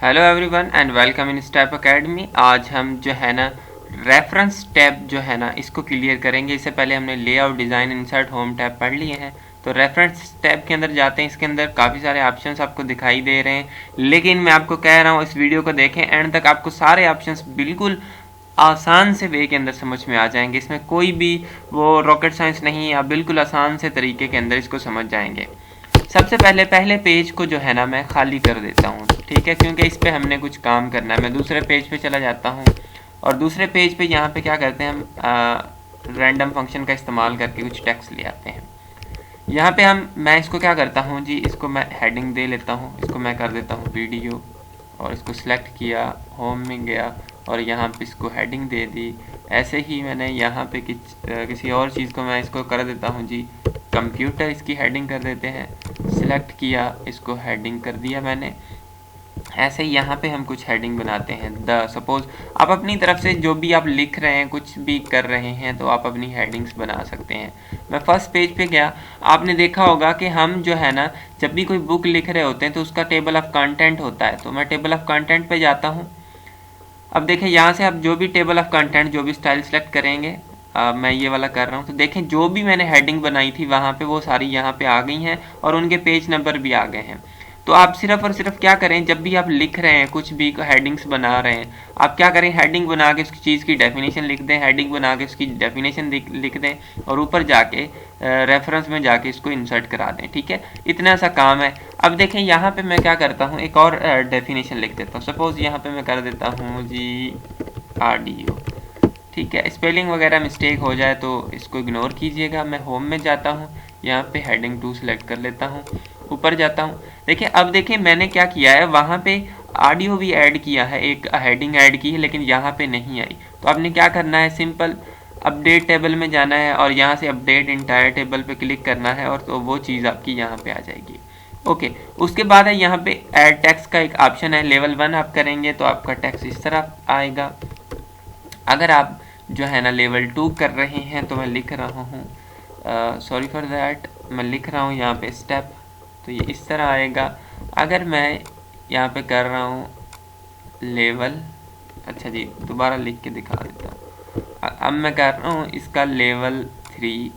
Hello everyone and welcome in step academy. आज हम जो है ना रेफरेंस टैब जो है ना इसको क्लियर करेंगे। इससे पहले हमने layout, design, insert, home tab पढ़ लिए हैं। तो रेफरेंस टैब के अंदर जाते हैं। इसके अंदर काफ़ी सारे ऑप्शंस आपको दिखाई दे रहे हैं, लेकिन मैं आपको कह रहा हूँ इस वीडियो को देखें एंड तक, आपको सारे ऑप्शंस बिल्कुल आसान से वे के अंदर समझ में आ जाएंगे। इसमें कोई भी वो रॉकेट साइंस नहीं है, आप बिल्कुल आसान से तरीके के अंदर इसको समझ जाएंगे। सबसे पहले पेज को जो है ना मैं खाली कर देता हूँ, ठीक है, क्योंकि इस पे हमने कुछ काम करना है। मैं दूसरे पेज पे चला जाता हूँ और दूसरे पेज पे यहाँ पे क्या करते हैं हम रैंडम फंक्शन का इस्तेमाल करके कुछ टेक्स्ट ले आते हैं। यहाँ पे मैं इसको क्या करता हूँ जी, इसको मैं हेडिंग दे लेता हूँ। इसको मैं कर देता हूँ वीडियो और इसको सिलेक्ट किया, होम में गया और यहाँ पे इसको हेडिंग दे दी। ऐसे ही मैंने यहाँ पे किसी और चीज़ को मैं इसको कर देता हूँ जी कंप्यूटर, इसकी हेडिंग कर देते हैं। सिलेक्ट किया, इसको हेडिंग कर दिया मैंने। ऐसे ही यहाँ पे हम कुछ हेडिंग बनाते हैं। सपोज आप अपनी तरफ से जो भी आप लिख रहे हैं, कुछ भी कर रहे हैं, तो आप अपनी हेडिंग्स बना सकते हैं। मैं फर्स्ट पेज पे गया। आपने देखा होगा कि हम जो है ना जब भी कोई बुक लिख रहे होते हैं तो उसका टेबल ऑफ कंटेंट होता है। तो मैं टेबल ऑफ कंटेंट पे जाता हूँ। अब देखें यहाँ से आप जो भी टेबल ऑफ कंटेंट, जो भी स्टाइल सेलेक्ट करेंगे, मैं ये वाला कर रहा हूँ, तो देखें जो भी मैंने हेडिंग बनाई थी वहाँ पे वो सारी यहाँ पे आ गई हैं और उनके पेज नंबर भी आ गए हैं। तो आप सिर्फ और सिर्फ क्या करें, जब भी आप लिख रहे हैं, कुछ भी हेडिंग्स बना रहे हैं, आप क्या करें, हेडिंग बना के उसकी चीज़ की डेफिनेशन लिख दें, हेडिंग बना के उसकी डेफिनेशन लिख दें और ऊपर जाके रेफरेंस में जाके इसको इंसर्ट करा दें। ठीक है, इतना सा काम है। अब देखें यहाँ पे मैं क्या करता हूँ, एक और डेफिनेशन लिख देता हूँ। सपोज यहाँ पे मैं कर देता हूँ जी ऑडियो। ठीक है, स्पेलिंग वगैरह मिस्टेक हो जाए तो इसको इग्नोर कीजिएगा। मैं होम में जाता हूँ, यहाँ पे हेडिंग 2 सेलेक्ट कर लेता हूँ, ऊपर जाता हूँ। देखिए अब देखिए मैंने क्या किया है, वहाँ पे ऑडियो भी ऐड किया है, एक हेडिंग ऐड की है, लेकिन यहाँ पे नहीं आई। तो आपने क्या करना है, सिंपल अपडेट टेबल में जाना है और यहाँ से अपडेट इंटायर टेबल पे क्लिक करना है और तो वो चीज़ आपकी यहाँ पे आ जाएगी। ओके, उसके बाद है यहाँ पे ऐड टेक्स्ट का एक ऑप्शन है। लेवल 1 आप करेंगे तो आपका टेक्स्ट इस तरह आएगा। अगर आप जो है ना लेवल 2 कर रहे हैं तो मैं लिख रहा हूँ, सॉरी फॉर दैट, मैं लिख रहा हूँ यहाँ पे स्टेप, तो ये इस तरह आएगा। अगर मैं यहाँ पे कर रहा हूँ लेवल, अच्छा जी दोबारा लिख के दिखा देता हूँ। अब मैं कर रहा हूँ इसका लेवल 3,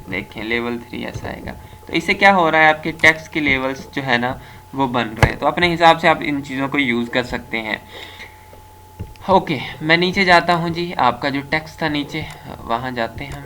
देखें लेवल 3 ऐसा आएगा। तो इससे क्या हो रहा है, आपके टेक्स्ट के लेवल्स जो है ना वो बन रहे हैं। तो अपने हिसाब से आप इन चीज़ों को यूज़ कर सकते हैं। ओके, मैं नीचे जाता हूँ जी, आपका जो टेक्स्ट था नीचे वहाँ जाते हैं हम।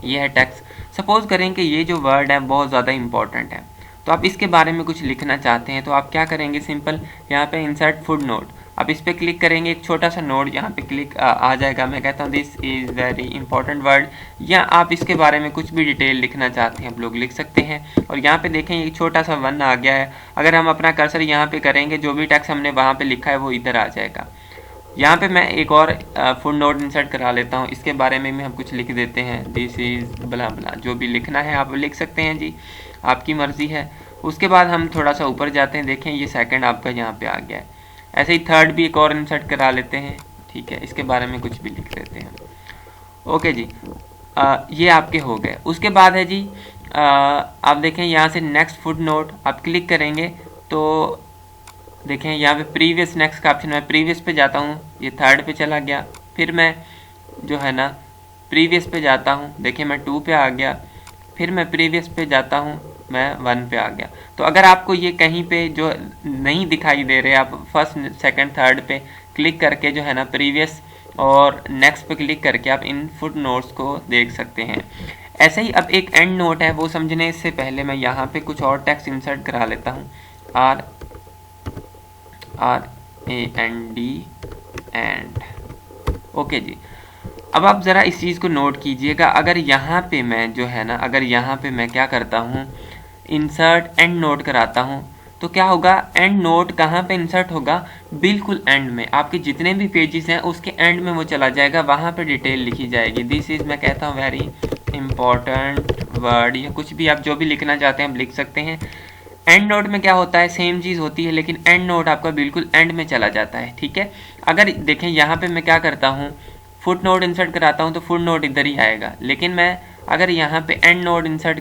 ये है टेक्स्ट। सपोज करें कि ये जो वर्ड है बहुत ज़्यादा इंपॉर्टेंट है, तो आप इसके बारे में कुछ लिखना चाहते हैं, तो आप क्या करेंगे, सिंपल यहाँ पे इंसर्ट फुट नोट, आप इस पर क्लिक करेंगे, एक छोटा सा नोट यहाँ पे क्लिक आ जाएगा। मैं कहता हूँ this is very important word, या आप इसके बारे में कुछ भी डिटेल लिखना चाहते हैं आप लोग लिख सकते हैं। और यहाँ पे देखें एक छोटा सा 1 आ गया है। अगर हम अपना कर्सर यहाँ पे करेंगे, जो भी टेक्स्ट हमने वहाँ पे लिखा है वो इधर आ जाएगा। यहाँ पे मैं एक और फुट नोट इंसर्ट करा लेता हूँ, इसके बारे में भी हम कुछ लिख देते हैं, दिस इज़ बला बला, जो भी लिखना है आप लिख सकते हैं जी, आपकी मर्ज़ी है। उसके बाद हम थोड़ा सा ऊपर जाते हैं, देखें ये सेकंड आपका यहाँ पे आ गया है। ऐसे ही थर्ड भी एक और इंसर्ट करा लेते हैं, ठीक है, इसके बारे में कुछ भी लिख देते हैं। ओके जी, ये आपके हो गए। उसके बाद है जी आप देखें यहाँ से नेक्स्ट फुट नोट आप क्लिक करेंगे तो देखें यहाँ पे प्रीवियस नेक्स्ट का ऑप्शन, मैं प्रीवियस पे जाता हूँ, ये थर्ड पे चला गया। फिर मैं जो है ना प्रीवियस पे जाता हूँ, देखिए मैं 2 पे आ गया। फिर मैं प्रीवियस पे जाता हूँ, मैं 1 पे आ गया। तो अगर आपको ये कहीं पे जो नहीं दिखाई दे रहे, आप फर्स्ट सेकंड थर्ड पे क्लिक करके जो है ना प्रीवियस और नेक्स्ट पे क्लिक करके आप इन फुट नोट्स को देख सकते हैं। ऐसे ही अब एक एंड नोट है, वो समझने से पहले मैं यहाँ पे कुछ और टेक्स्ट इंसर्ट करा लेता हूँ। RAND and. ओके जी, अब आप ज़रा इस चीज़ को नोट कीजिएगा। अगर यहाँ पे मैं जो है ना, अगर यहाँ पे मैं क्या करता हूँ, इंसर्ट एंड नोट कराता हूँ, तो क्या होगा, एंड नोट कहाँ पे इंसर्ट होगा, बिल्कुल एंड में। आपके जितने भी पेजेस हैं उसके एंड में वो चला जाएगा, वहाँ पे डिटेल लिखी जाएगी। दिस इज़, मैं कहता हूँ वेरी इंपॉर्टेंट वर्ड, या कुछ भी आप जो भी लिखना चाहते हैं आप लिख सकते हैं। एंड नोट में क्या होता है, सेम चीज़ होती है, लेकिन एंड नोट आपका बिल्कुल एंड में चला जाता है। ठीक है, अगर देखें यहाँ पे मैं क्या करता हूँ, फुट नोट इंसर्ट कराता हूँ तो फुट नोट इधर ही आएगा, लेकिन मैं अगर यहाँ पे एंड नोट इंसर्ट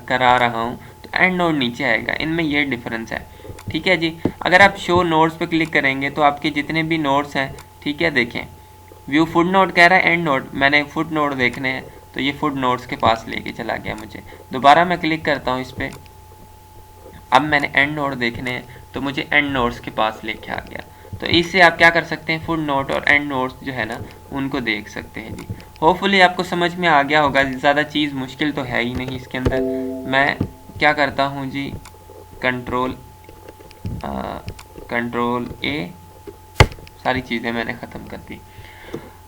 करा रहा हूँ तो एंड नोट नीचे आएगा। इनमें ये डिफरेंस है। ठीक है जी। अगर आप शो नोट्स पे क्लिक करेंगे तो आपके जितने भी नोट्स हैं, ठीक है, देखें व्यू फुट नोट कह रहा है, एंड नोट, मैंने फुट नोट देखने हैं तो ये फुट नोट्स के पास लेके चला गया मुझे। दोबारा मैं क्लिक करता हूँ इस पर, अब मैंने एंड नोट देखने हैं तो मुझे एंड नोट्स के पास लेके आ गया। तो इससे आप क्या कर सकते हैं, फुट नोट और एंड नोट्स जो है ना उनको देख सकते हैं जी। होपफुली आपको समझ में आ गया होगा, ज़्यादा चीज़ मुश्किल तो है ही नहीं इसके अंदर। मैं क्या करता हूँ जी, कंट्रोल ए, सारी चीज़ें मैंने ख़त्म कर दी।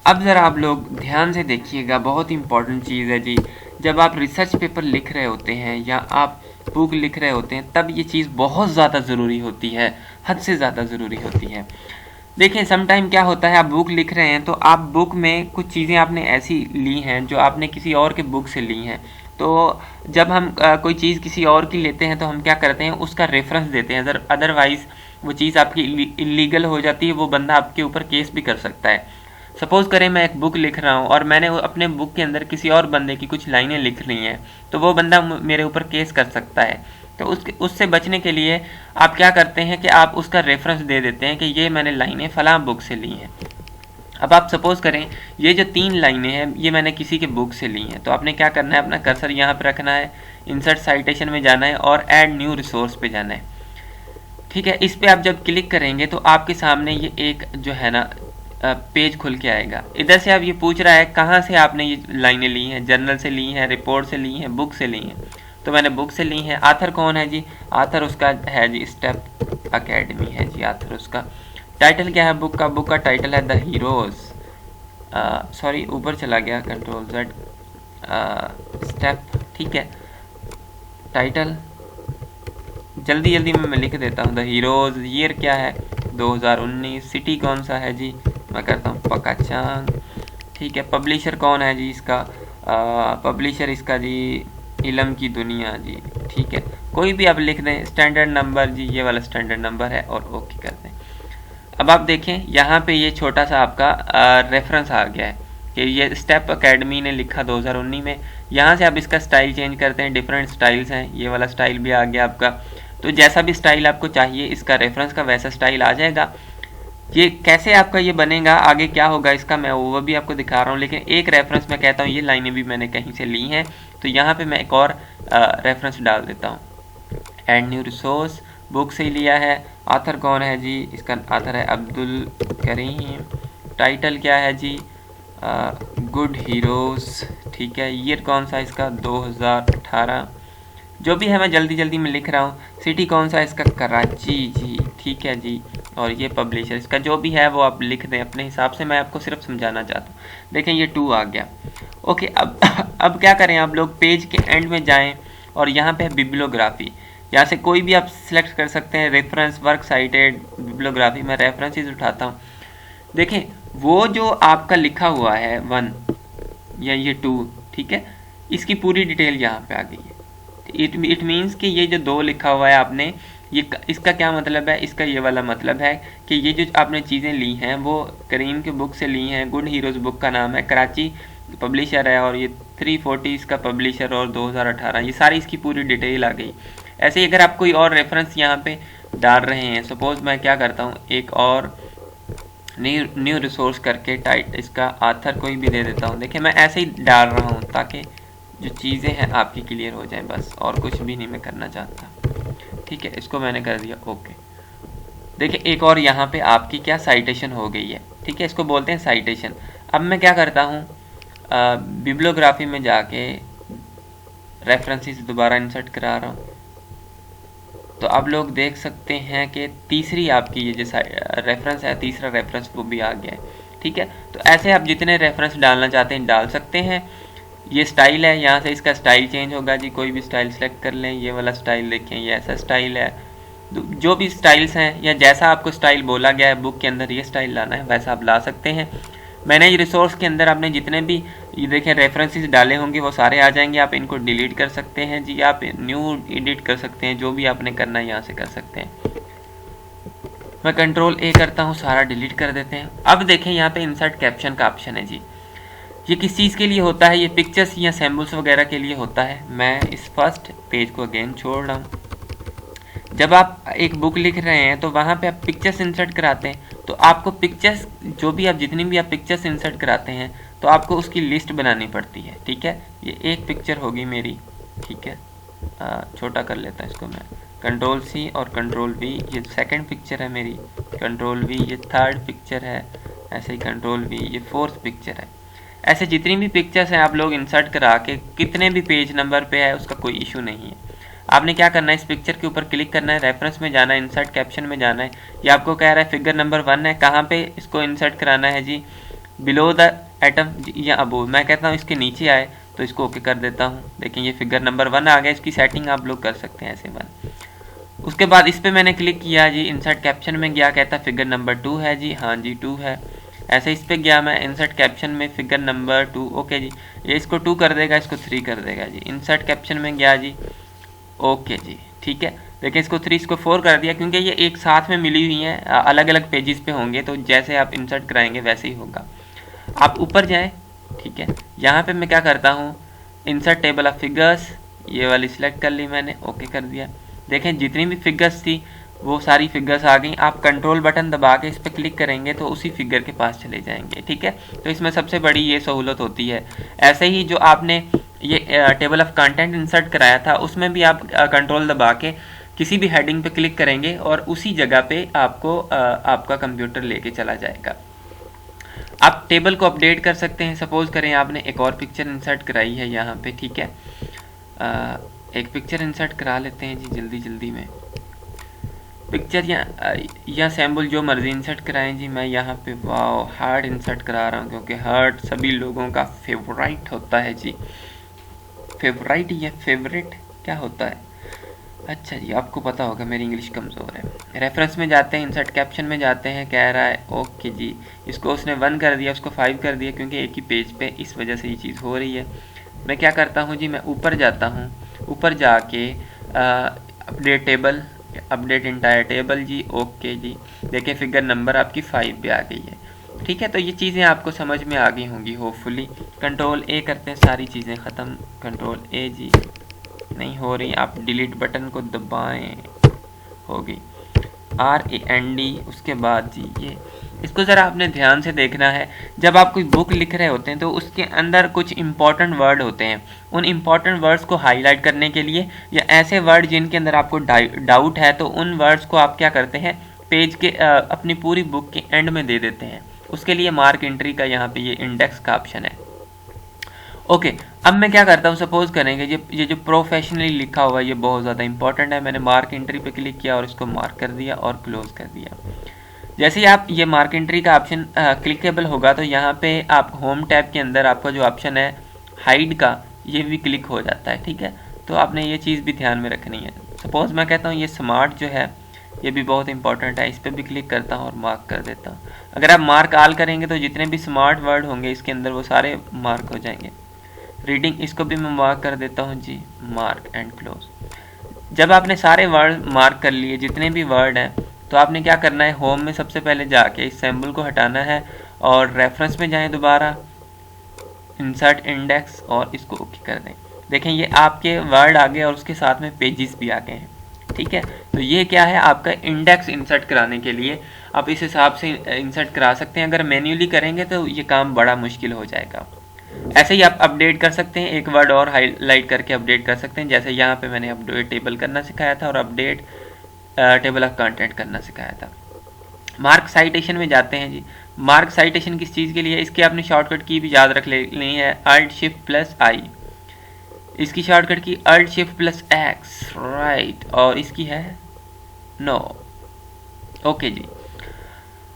अब ज़रा आप लोग ध्यान से देखिएगा, बहुत इंपॉर्टेंट चीज़ है जी। जब आप रिसर्च पेपर लिख रहे होते हैं या आप बुक लिख रहे होते हैं तब ये चीज़ बहुत ज़्यादा ज़रूरी होती है, हद से ज़्यादा ज़रूरी होती है। देखें समटाइम क्या होता है, आप बुक लिख रहे हैं तो आप बुक में कुछ चीज़ें आपने ऐसी ली हैं जो आपने किसी और के बुक से ली हैं। तो जब हम कोई चीज़ किसी और की लेते हैं तो हम क्या करते हैं, उसका रेफरेंस देते हैं, अदरवाइज़ वो चीज़ आपकी इलीगल हो जाती है, वो बंदा आपके ऊपर केस भी कर सकता है। सपोज़ करें मैं एक बुक लिख रहा हूँ और मैंने अपने बुक के अंदर किसी और बंदे की कुछ लाइनें लिख ली हैं, तो वो बंदा मेरे ऊपर केस कर सकता है। तो उससे बचने के लिए आप क्या करते हैं कि आप उसका रेफरेंस दे देते हैं कि ये मैंने लाइनें फ़लाँ बुक से ली हैं। अब आप सपोज़ करें ये जो 3 लाइनें हैं ये मैंने किसी के बुक से ली हैं, तो आपने क्या करना है, अपना कर्सर यहाँ पर रखना है, इंसर्ट साइटेशन में जाना है और ऐड न्यू रिसोर्स पे जाना है। ठीक है, इस पर आप जब क्लिक करेंगे तो आपके सामने ये एक जो है ना पेज खुल के आएगा। इधर से अब ये पूछ रहा है कहाँ से आपने ये लाइनें ली हैं, जर्नल से ली हैं, रिपोर्ट से ली हैं, बुक से ली हैं। तो मैंने बुक से ली हैं। आथर कौन है जी, आथर उसका है जी स्टेप अकेडमी है जी आथर उसका। टाइटल क्या है बुक का, बुक का टाइटल है द हीरोज, सॉरी ऊपर चला गया, कंट्रोल Z, स्टेप, ठीक है। टाइटल जल्दी जल्दी में मैं लिख देता हूँ, द हीरोज। ईयर क्या है 2019। सिटी कौन सा है जी, मैं करता हूँ पकाचांग, ठीक है। पब्लिशर कौन है जी इसका, पब्लिशर इसका जी इलम की दुनिया जी, ठीक है। कोई भी आप लिख दें, स्टैंडर्ड नंबर जी ये वाला स्टैंडर्ड नंबर है और ओके कर दें। अब आप देखें यहाँ पे ये छोटा सा आपका रेफरेंस आ गया है कि ये स्टेप अकेडमी ने लिखा 2019 में। यहाँ से आप इसका स्टाइल चेंज करते हैं, डिफरेंट स्टाइल्स हैं, ये वाला स्टाइल भी आ गया आपका। तो जैसा भी स्टाइल आपको चाहिए इसका रेफरेंस का वैसा स्टाइल आ जाएगा। ये कैसे आपका ये बनेगा, आगे क्या होगा इसका मैं वो भी आपको दिखा रहा हूँ, लेकिन एक रेफरेंस मैं कहता हूँ ये लाइनें भी मैंने कहीं से ली हैं, तो यहाँ पे मैं एक और रेफरेंस डाल देता हूँ, एड न्यू रिसोर्स, बुक से ही लिया है। आथर कौन है जी, इसका आथर है अब्दुल करीम। टाइटल क्या है जी, गुड हीरोज़, ठीक है। ईयर कौन सा इसका 2018। जो भी है मैं जल्दी जल्दी में लिख रहा हूँ। सिटी कौन सा है इसका, कराची जी, ठीक है जी। और ये पब्लिशर इसका जो भी है वो आप लिख दें अपने हिसाब से, मैं आपको सिर्फ समझाना चाहता हूँ। देखें ये 2 आ गया, ओके। अब क्या करें, आप लोग पेज के एंड में जाएं और यहाँ पे है बिब्लियोग्राफी, यहाँ से कोई भी आप सिलेक्ट कर सकते हैं, रेफरेंस, वर्क साइटेड, बिब्लियोग्राफी। मैं रेफरेंसेस उठाता हूँ। देखें वो जो आपका लिखा हुआ है 1 या ये 2, ठीक है, इसकी पूरी डिटेल यहाँ पे आ गई है। इट मीन्स कि ये जो 2 लिखा हुआ है आपने, ये इसका क्या मतलब है, इसका ये वाला मतलब है कि ये जो आपने चीज़ें ली हैं वो करीम के बुक से ली हैं। गुड हीरोज़ बुक का नाम है, कराची पब्लिशर है, और ये 340 इसका पब्लिशर और 2018, ये सारी इसकी पूरी डिटेल आ गई। ऐसे ही अगर आप कोई और रेफरेंस यहाँ पे डाल रहे हैं, सपोज़ मैं क्या करता हूँ, एक और न्यू रिसोर्स करके टाइट इसका आथर कोई भी दे देता हूँ। देखिए मैं ऐसे ही डाल रहा हूँ ताकि जो चीज़ें हैं आपकी क्लियर हो जाएं, बस और कुछ भी नहीं मैं करना चाहता, ठीक है। इसको मैंने कर दिया ओके। देखिए एक और यहाँ पे आपकी क्या साइटेशन हो गई है, ठीक है, इसको बोलते हैं साइटेशन। अब मैं क्या करता हूँ, बिब्लियोग्राफी में जाके रेफरेंसेस दोबारा इंसर्ट करा रहा हूँ। तो आप लोग देख सकते हैं कि तीसरी आपकी ये जो रेफरेंस है, तीसरा रेफरेंस वो भी आ गया है, ठीक है। तो ऐसे आप जितने रेफरेंस डालना चाहते हैं डाल सकते हैं। ये स्टाइल है, यहाँ से इसका स्टाइल चेंज होगा जी, कोई भी स्टाइल सेलेक्ट कर लें। ये वाला स्टाइल देखें, ये ऐसा स्टाइल है। जो भी स्टाइल्स हैं या जैसा आपको स्टाइल बोला गया है बुक के अंदर ये स्टाइल लाना है वैसा आप ला सकते हैं। मैनेज रिसोर्स के अंदर आपने जितने भी ये देखें रेफरेंसेस डाले होंगे वो सारे आ जाएंगे। आप इनको डिलीट कर सकते हैं जी, आप न्यू एडिट कर सकते हैं, जो भी आपने करना है यहाँ से कर सकते हैं। मैं कंट्रोल A करता हूँ, सारा डिलीट कर देते हैं। अब देखें यहाँ पे इंसर्ट कैप्शन का ऑप्शन है जी। ये किस चीज़ के लिए होता है, ये पिक्चर्स या सैम्पल्स वगैरह के लिए होता है। मैं इस फर्स्ट पेज को अगेन छोड़ रहा हूँ। जब आप एक बुक लिख रहे हैं तो वहाँ पे आप पिक्चर्स इंसर्ट कराते हैं, तो आपको पिक्चर्स जो भी आप जितनी भी आप पिक्चर्स इंसर्ट कराते हैं तो आपको उसकी लिस्ट बनानी पड़ती है। ठीक है, ये एक पिक्चर होगी मेरी। ठीक है, छोटा कर लेता हूँ इसको मैं, कंट्रोल सी और कंट्रोल वी, ये सेकंड पिक्चर है मेरी, कंट्रोल वी ये थर्ड पिक्चर है, ऐसे ही कंट्रोल वी ये फोर्थ पिक्चर है। ऐसे जितनी भी पिक्चर्स हैं आप लोग इंसर्ट करा के कितने भी पेज नंबर पे है उसका कोई इशू नहीं है। आपने क्या करना है, इस पिक्चर के ऊपर क्लिक करना है, रेफरेंस में जाना है, इंसर्ट कैप्शन में जाना है। ये आपको कह रहा है फिगर नंबर 1 है, कहाँ पे इसको इंसर्ट कराना है जी, बिलो द एटम या अबोव। मैं कहता हूँ इसके नीचे आए तो इसको ओके कर देता हूँ। देखिए ये फिगर नंबर 1 आ गया, इसकी सेटिंग आप लोग कर सकते हैं ऐसे 1। उसके बाद इस पर मैंने क्लिक किया जी, इंसर्ट कैप्शन में गया, कहता फिगर नंबर 2 है जी, हाँ जी 2 है। ऐसे इस पर गया मैं, इंसर्ट कैप्शन में फिगर नंबर 2, ओके जी, ये इसको 2 कर देगा, इसको 3 कर देगा जी। इंसर्ट कैप्शन में गया जी, ओके जी, ठीक है। देखिए इसको 3 इसको 4 कर दिया, क्योंकि ये एक साथ में मिली हुई हैं, अलग अलग पेजेस पे होंगे, तो जैसे आप इंसर्ट कराएंगे वैसे ही होगा। आप ऊपर जाएं, ठीक है, यहाँ पे मैं क्या करता हूँ, इंसर्ट टेबल ऑफ फिगर्स, ये वाली सिलेक्ट कर ली मैंने, ओके कर दिया। देखें जितनी भी फिगर्स थी वो सारी फिगर्स आ गई। आप कंट्रोल बटन दबा के इस पर क्लिक करेंगे तो उसी फिगर के पास चले जाएंगे। ठीक है, तो इसमें सबसे बड़ी ये सहूलत होती है। ऐसे ही जो आपने ये टेबल ऑफ कंटेंट इंसर्ट कराया था उसमें भी आप कंट्रोल दबा के किसी भी हेडिंग पे क्लिक करेंगे और उसी जगह पे आपको आपका कंप्यूटर लेके चला जाएगा। आप टेबल को अपडेट कर सकते हैं। सपोज करें आपने एक और पिक्चर इंसर्ट कराई है यहाँ पे, ठीक है, एक पिक्चर इंसर्ट करा लेते हैं जी जल्दी जल्दी में। पिक्चर या सैम्बल जो मर्जी इंसर्ट कराएं जी। मैं यहाँ पे वाओ हार्ट इंसर्ट करा रहा हूँ, क्योंकि हार्ट सभी लोगों का फेवराइट होता है जी। फेवराइट या फेवरेट क्या होता है? अच्छा जी, आपको पता होगा, मेरी इंग्लिश कमज़ोर है। रेफरेंस में जाते हैं, इंसर्ट कैप्शन में जाते हैं, कह रहा है ओके जी, इसको उसने 1 कर दिया, उसको 5 कर दिया, क्योंकि एक ही पेज पे इस वजह से ये चीज़ हो रही है। मैं क्या करता हूँ जी, मैं ऊपर जाता हूँ, ऊपर जाके update table, update entire table जी, ओके जी। देखिए फिगर नंबर आपकी 5 पे आ गई है। ठीक है, तो ये चीज़ें आपको समझ में आ गई होंगी होपफुली। कंट्रोल ए करते हैं, सारी चीज़ें ख़त्म। कंट्रोल ए जी, नहीं हो रही, आप डिलीट बटन को दबाएं, हो गई RAND। उसके बाद जी ये इसको ज़रा आपने ध्यान से देखना है। जब आप कोई बुक लिख रहे होते हैं तो उसके अंदर कुछ इंपॉर्टेंट वर्ड होते हैं। उन इंपॉर्टेंट वर्ड्स को हाईलाइट करने के लिए, या ऐसे वर्ड जिनके अंदर आपको डाउट है, तो उन वर्ड्स को आप क्या करते हैं, पेज के अपनी पूरी बुक के एंड में दे देते हैं। उसके लिए मार्क एंट्री का यहाँ पे ये इंडेक्स का ऑप्शन है। ओके, अब मैं क्या करता हूँ, सपोज करेंगे ये जो प्रोफेशनली लिखा हुआ है ये बहुत ज़्यादा इंपॉर्टेंट है। मैंने मार्क एंट्री पे क्लिक किया और इसको मार्क कर दिया और क्लोज कर दिया। जैसे ही आप ये मार्क एंट्री का ऑप्शन क्लिकेबल होगा तो यहाँ पे आप होम टैब के अंदर आपका जो ऑप्शन है हाइड का, ये भी क्लिक हो जाता है। ठीक है, तो आपने ये चीज़ भी ध्यान में रखनी है। सपोज मैं कहता हूँ ये स्मार्ट जो है ये भी बहुत इंपॉर्टेंट है, इस पर भी क्लिक करता हूँ और मार्क कर देता हूँ। अगर आप मार्क ऑल करेंगे तो जितने भी स्मार्ट वर्ड होंगे इसके अंदर वो सारे मार्क हो जाएंगे। रीडिंग, इसको भी मैं मार्क कर देता हूँ जी, मार्क एंड क्लोज। जब आपने सारे वर्ड मार्क कर लिए, जितने भी वर्ड हैं, तो आपने क्या करना है, होम में सबसे पहले जाके इस सिंबल को हटाना है और रेफरेंस में जाएं, दोबारा इंसर्ट इंडेक्स और इसको ओके कर दें। देखें ये आपके वर्ड आ गए और उसके साथ में पेजेस भी आ गए हैं। ठीक है, तो ये क्या है, आपका इंडेक्स इंसर्ट कराने के लिए आप इस हिसाब से इंसर्ट करा सकते हैं। अगर मैन्युअली करेंगे तो ये काम बड़ा मुश्किल हो जाएगा। ऐसे ही आप अपडेट कर सकते हैं, एक वर्ड और हाईलाइट करके अपडेट कर सकते हैं। जैसे यहाँ पे मैंने अपडेट टेबल करना सिखाया था और अपडेट टेबल ऑफ कंटेंट करना सिखाया था। मार्क साइटेशन में जाते हैं जी। मार्क साइटेशन किस चीज़ के लिए, इसकी आपने शॉर्टकट की भी याद रख लेनी है, Alt+I। इसकी शॉर्टकट की Alt+X, राइट, और इसकी है नो। ओके जी,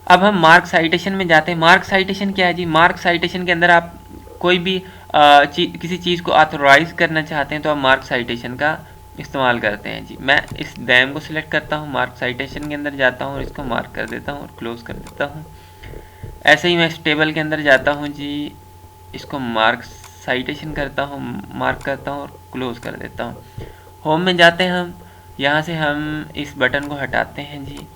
अब हम मार्क साइटेशन में जाते हैं। मार्क साइटेशन क्या है जी, मार्क साइटेशन के अंदर आप कोई भी किसी चीज़ को ऑथोराइज करना चाहते हैं तो आप मार्क साइटेशन का इस्तेमाल करते हैं जी। मैं इस डैम को सिलेक्ट करता हूँ, मार्क साइटेशन के अंदर जाता हूँ और इसको मार्क कर देता हूँ और क्लोज कर देता हूँ। ऐसे ही मैं इस टेबल के अंदर जाता हूँ जी, इसको मार्क साइटेशन करता हूँ, मार्क करता हूँ और क्लोज कर देता हूँ। होम में जाते हैं हम, यहाँ से हम इस बटन को हटाते हैं जी,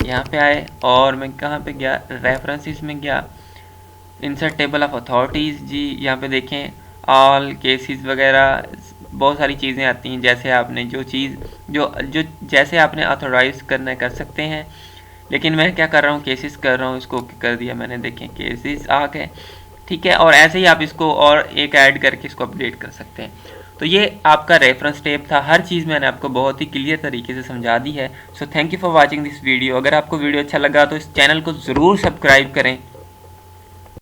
यहाँ पे आए और मैं कहाँ पे गया, रेफरेंसेस में गया, इंसर्ट टेबल ऑफ अथॉरिटीज़ जी। यहाँ पे देखें ऑल केसेस वगैरह बहुत सारी चीज़ें आती हैं, जैसे आपने जो चीज़ जो जैसे आपने ऑथोराइज करना कर सकते हैं। लेकिन मैं क्या कर रहा हूँ, केसेस कर रहा हूँ, इसको कर दिया मैंने, देखें केसेस आ गए, ठीक है। और ऐसे ही आप इसको और एक ऐड करके इसको अपडेट कर सकते हैं। तो ये आपका रेफरेंस टेप था। हर चीज़ मैंने आपको बहुत ही क्लियर तरीके से समझा दी है। So thank you for watching this video. अगर आपको वीडियो अच्छा लगा तो इस चैनल को ज़रूर सब्सक्राइब करें।